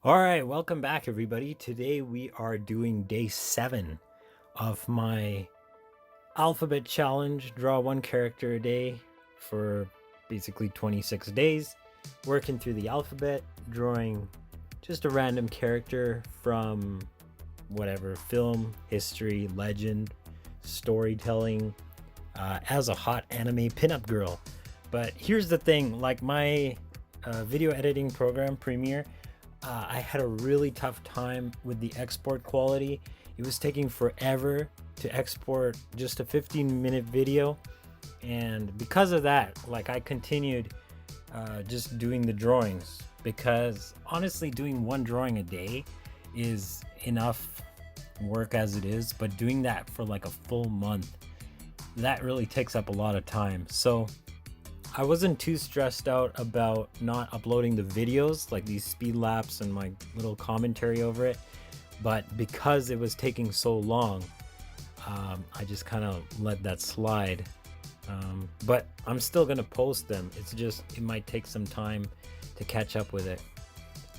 All right, welcome back, everybody. Today we are doing day 7 of my alphabet challenge. Draw one character a day for basically 26 days, working through the alphabet, drawing just a random character from whatever film, history, legend, storytelling, as a hot anime pinup girl. But here's the thing, like my video editing program, Premiere, I had a really tough time with the export quality. It was taking forever to export just a 15-minute video, and because of that, like, I continued just doing the drawings, because honestly doing one drawing a day is enough work as it is, but doing that for like a full month, that really takes up a lot of time. So I wasn't too stressed out about not uploading the videos, like these speed lapse and my little commentary over it, but because it was taking so long, I just kind of let that slide. But I'm still gonna post them. It's just, it might take some time to catch up with it.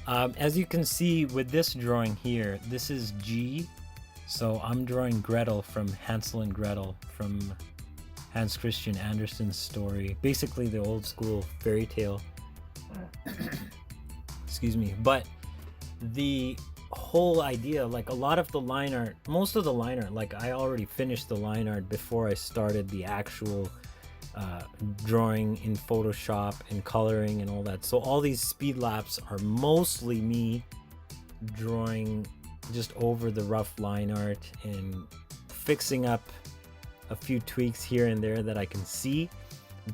As you can see with this drawing here, this is G, so I'm drawing Gretel from Hansel and Gretel, from Hans Christian Andersen's story, basically the old school fairy tale. Excuse me. But the whole idea, like a lot of the line art, most of the line art, like I already finished the line art before I started the actual drawing in Photoshop and coloring and all that. So all these speed lapse are mostly me drawing just over the rough line art and fixing up a few tweaks here and there that I can see.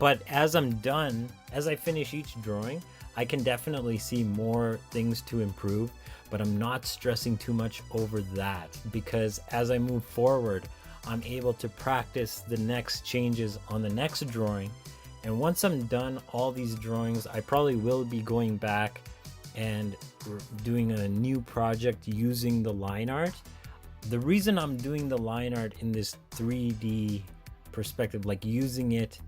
But as I'm done, as I finish each drawing, I can definitely see more things to improve, but I'm not stressing too much over that, because as I move forward, I'm able to practice the next changes on the next drawing. And once I'm done all these drawings, I probably will be going back and doing a new project using the line art. The reason I'm doing the line art in this 3D perspective, like using it,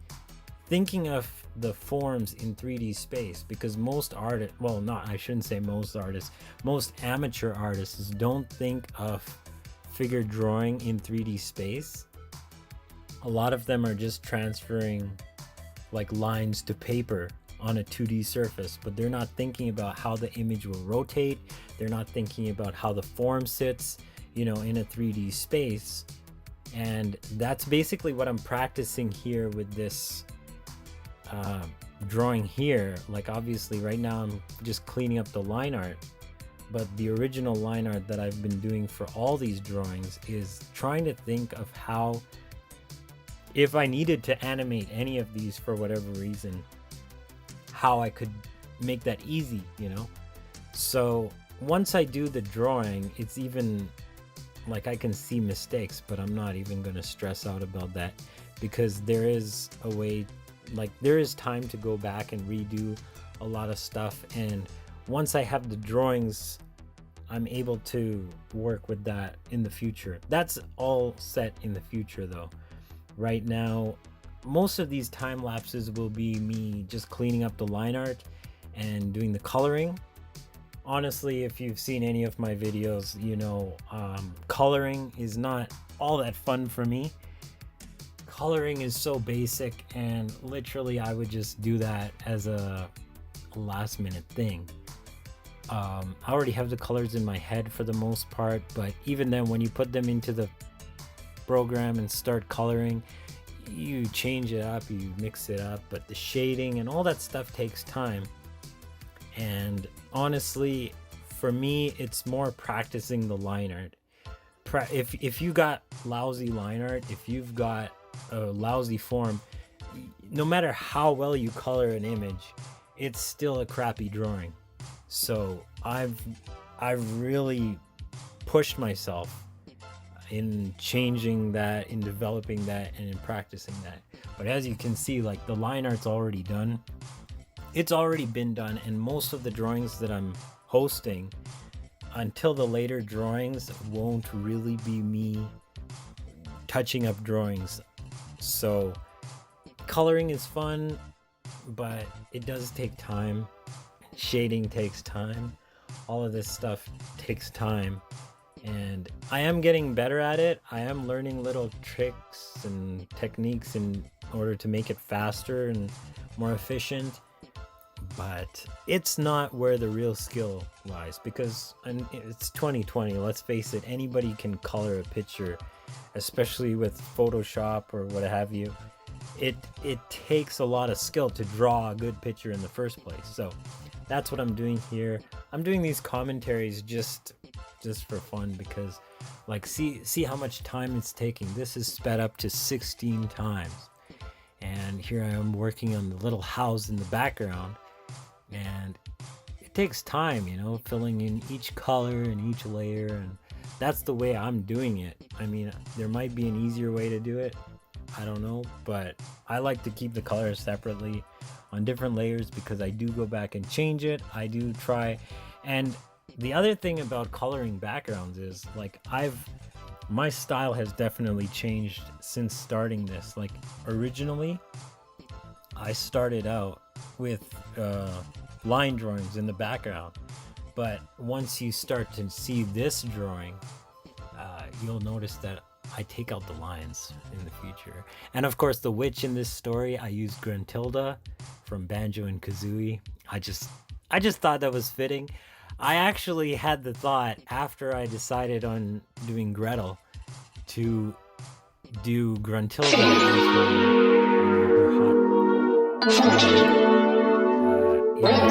thinking of the forms in 3D space, because most artists, well, not, I shouldn't say most artists, most amateur artists don't think of figure drawing in 3D space. A lot of them are just transferring like lines to paper on a 2D surface, but they're not thinking about how the image will rotate. They're not thinking about how the form sits, you know, in a 3D space. And that's basically what I'm practicing here with this drawing here. Like, obviously right now I'm just cleaning up the line art, but the original line art that I've been doing for all these drawings is trying to think of how, if I needed to animate any of these for whatever reason, how I could make that easy, you know. So once I do the drawing, it's even like I can see mistakes, but I'm not even going to stress out about that, because there is a way, like there is time to go back and redo a lot of stuff. And once I have the drawings, I'm able to work with that in the future. That's all set in the future though. Right now, most of these time lapses will be me just cleaning up the line art and doing the coloring. Honestly, if you've seen any of my videos, you know, coloring is not all that fun for me. Coloring is so basic, and literally I would just do that as a last minute thing. I already have the colors in my head for the most part, but even then, when you put them into the program and start coloring, you change it up, you mix it up, but the shading and all that stuff takes time. And honestly, for me, it's more practicing the line art. If you got lousy line art, if you've got a lousy form, no matter how well you color an image, it's still a crappy drawing. So I've really pushed myself in changing that, in developing that, and in practicing that. But as you can see, like, the line art's already done. It's already been done, and most of the drawings that I'm hosting until the later drawings won't really be me touching up drawings. So coloring is fun, but it does take time. Shading takes time. all of this stuff takes time, and I am getting better at it. I am learning little tricks and techniques in order to make it faster and more efficient, but it's not where the real skill lies, because it's 2020. Let's face it, anybody can color a picture, especially with Photoshop or what have you. It takes a lot of skill to draw a good picture in the first place. So that's what I'm doing here. I'm doing these commentaries just for fun, because like see how much time it's taking. This is sped up to 16 times, and here I am working on the little house in the background, and it takes time, you know, filling in each color and each layer, and that's the way I'm doing it. I mean, there might be an easier way to do it, I don't know, but I like to keep the colors separately on different layers, because I do go back and change it. I do try. And the other thing about coloring backgrounds is, like, my style has definitely changed since starting this. Like, originally I started out with line drawings in the background, but once you start to see this drawing, you'll notice that I take out the lines in the future. And of course, the witch in this story, I used Gruntilda from Banjo and Kazooie. I just thought that was fitting. I actually had the thought, after I decided on doing Gretel, to do Gruntilda as her hot in the game. But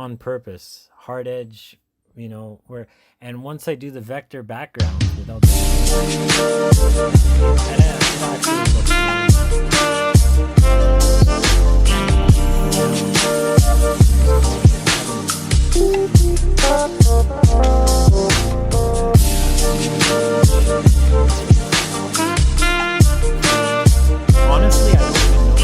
on purpose. Hard edge, you know, where, and once I do the vector background without the honestly, I don't even know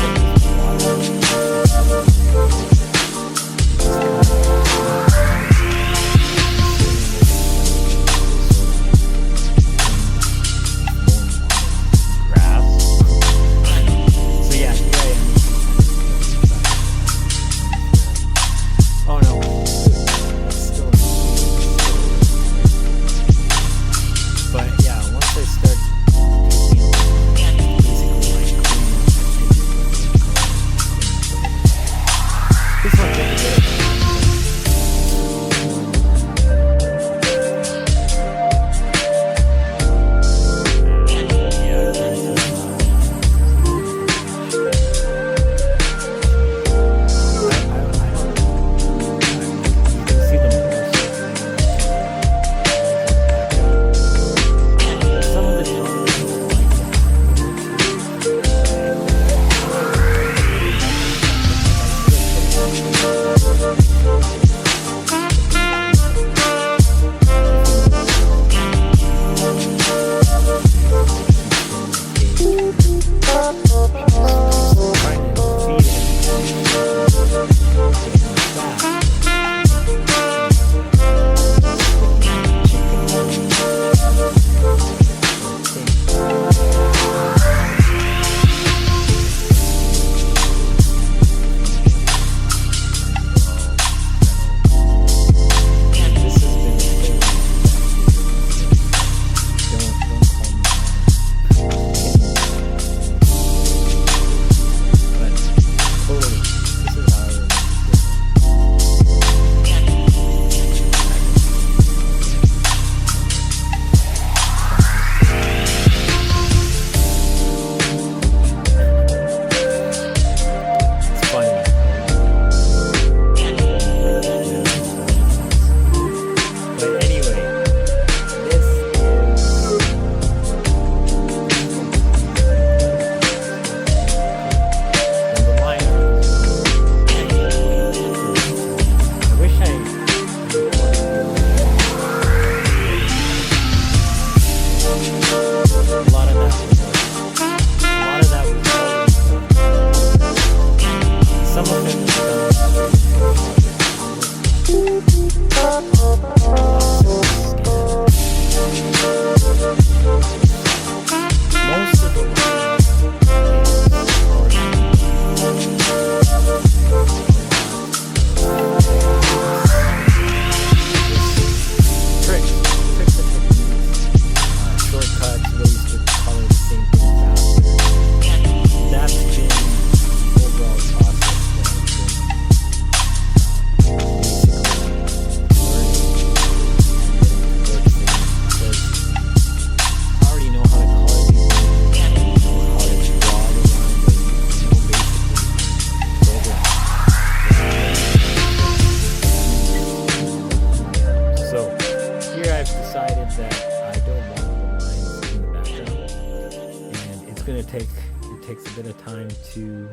takes a bit of time to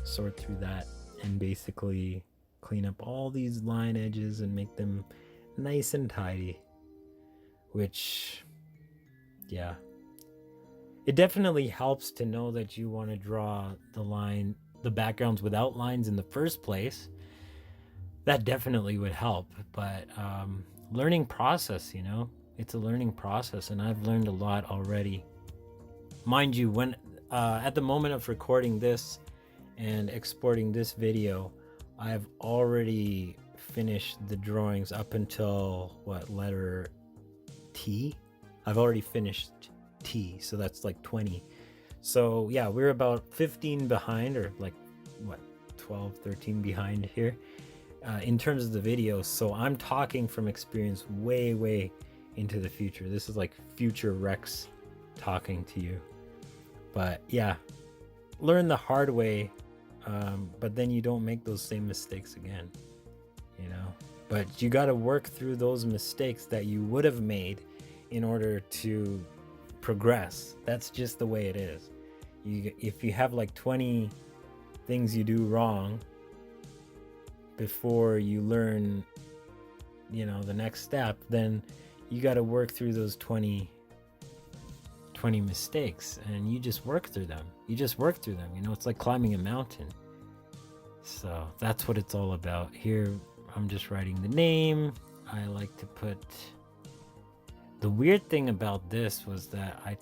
sort through that and basically clean up all these line edges and make them nice and tidy, which, yeah, it definitely helps to know that you want to draw the backgrounds without lines in the first place. That definitely would help, but learning process, it's a learning process, and I've learned a lot already. Mind you, when at the moment of recording this and exporting this video, I've already finished the drawings up until letter T? I've already finished T, so that's like 20. So yeah, we're about 15 behind, or 12, 13 behind here in terms of the videos. So I'm talking from experience way into the future. This is like future Rex talking to you. But yeah, learn the hard way, but then you don't make those same mistakes again. you know. But you got to work through those mistakes that you would have made in order to progress. That's just the way it is. If you have like 20 things you do wrong before you learn, you know, the next step, then you got to work through those 20 mistakes, and you just work through them. You know, it's like climbing a mountain. So that's what it's all about. Here I'm just writing the name. I like to put, the weird thing about this was that I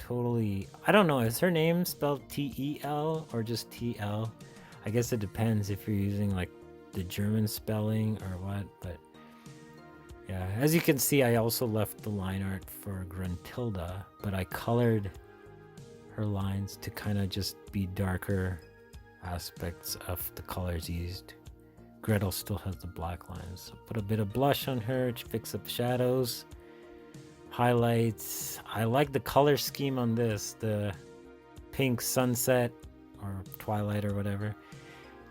don't know, is her name spelled T-E-L or just T-L? I guess it depends if you're using like the German spelling or what, but yeah, as you can see, I also left the line art for Gruntilda, but I colored her lines to kind of just be darker aspects of the colors used. Gretel still has the black lines. So put a bit of blush on her to fix up shadows, highlights. I like the color scheme on this, the pink sunset or twilight or whatever.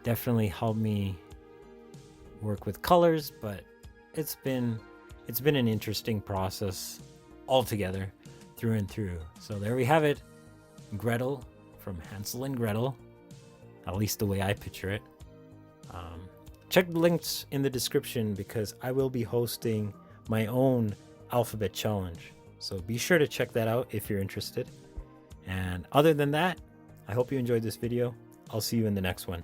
Definitely helped me work with colors, but it's been an interesting process altogether, through and through. So there we have it, Gretel from Hansel and Gretel, at least the way I picture it. Check the links in the description because I will be hosting my own alphabet challenge, so be sure to check that out if you're interested. And other than that, I hope you enjoyed this video. I'll see you in the next one.